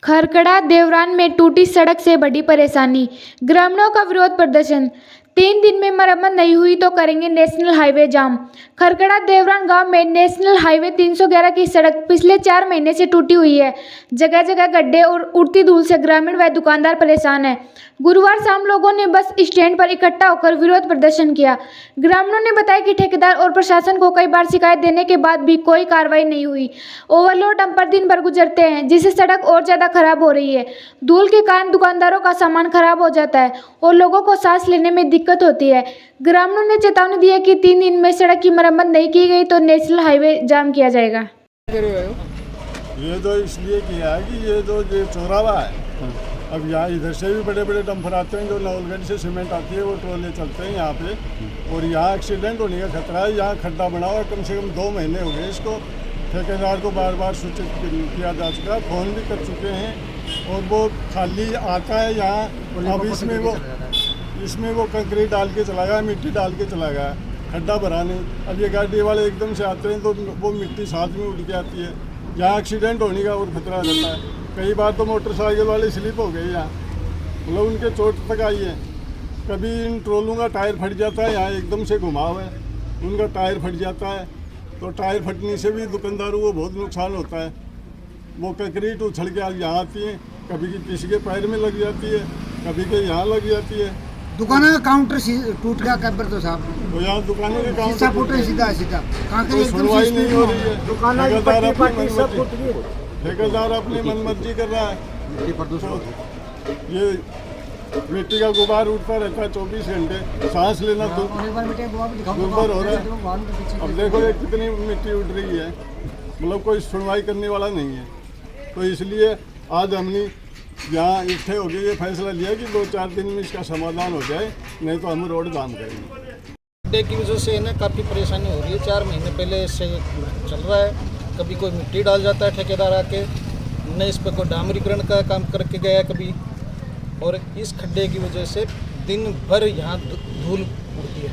खरकड़ा देवरान में टूटी सड़क से बड़ी परेशानी, ग्रामीणों का विरोध प्रदर्शन। 3 दिन में मरम्मत नहीं हुई तो करेंगे नेशनल हाईवे जाम। खरकड़ा देवरान गांव में नेशनल हाईवे 311 की सड़क पिछले 4 महीने से टूटी हुई है। जगह जगह गड्ढे और उड़ती धूल से ग्रामीण व दुकानदार परेशान हैं। गुरुवार शाम लोगों ने बस स्टैंड पर इकट्ठा होकर विरोध प्रदर्शन किया। ग्रामीणों ने बताया कि ठेकेदार और प्रशासन को कई बार शिकायत देने के बाद भी कोई कार्रवाई नहीं हुई। ओवरलोड डंपर दिन भर गुजरते हैं, जिससे सड़क और ज्यादा खराब हो रही है। धूल के कारण दुकानदारों का सामान खराब हो जाता है और लोगों को सांस लेने में दिक्कत होती है। ग्रामीणों ने चेतावनी दी है कि 3 दिन में सड़क की मरम्मत नहीं की गई तो नेशनल हाईवे जाम किया जाएगा। ये तो इसलिए किया है कि ये चौराहा है, अब यहाँ इधर से भी बड़े बड़े डंपर आते हैं, जो नवलगढ़ से सीमेंट आती है वो ट्रोले चलते हैं यहाँ पे, और यहाँ एक्सीडेंट होने का खतरा है। यहाँ खड्डा बना हुआ कम से कम 2 महीने हो गए। इसको ठेकेदार को बार बार सूचित किया जा चुका है, फ़ोन भी कर चुके हैं, और वो खाली आता है यहाँ। अब इसमें वो कंक्रीट डाल के चला गया, मिट्टी डाल के चला गया, खड्डा भरा नहीं। अब ये गाड़ी वाले एकदम से आते हैं तो वो मिट्टी साथ में उड़ के आती है। यहाँ एक्सीडेंट होने का और खतरा रहता है। कई बार तो मोटरसाइकिल वाले स्लिप हो गए यहाँ, मतलब उनके चोट तक आई है। कभी इन ट्रोलों का टायर फट जाता है, यहाँ एकदम से घुमाव है, उनका टायर फट जाता है, तो टायर फटने से भी दुकानदारों को बहुत नुकसान होता है। वो कंक्रीट उछल के यहाँ आती है, कभी किसी के पैर में लग जाती है, कभी के यहाँ लग जाती है। दुकानों का काउंटर टूट गया कैबर तो साहब, तो यहाँ दुकानों के काउंटर फूट सीधा तो सुनवाई नहीं हो रही है। ठेकेदार अपनी मनमर्जी कर रहा है। ये मिट्टी का गुबार उठता रहता है 24 घंटे, सांस लेना दुर्भर हो रहा है। अब देखो ये कितनी मिट्टी उठ रही है, मतलब कोई सुनवाई करने वाला नहीं है। तो इसलिए आज हमने यहाँ इकट्ठे हो गए ये फैसला लिया कि 2-4 दिन में इसका समाधान हो जाए, नहीं तो हम रोड जाम करेंगे। गड्ढे की वजह से ना काफ़ी परेशानी हो रही है। 4 महीने पहले इससे चल रहा है। कभी कोई मिट्टी डाल जाता है ठेकेदार आके, न इस पर कोई डामरीकरण का काम करके गया कभी, और इस खड्डे की वजह से दिन भर यहाँ धूल उड़ती है।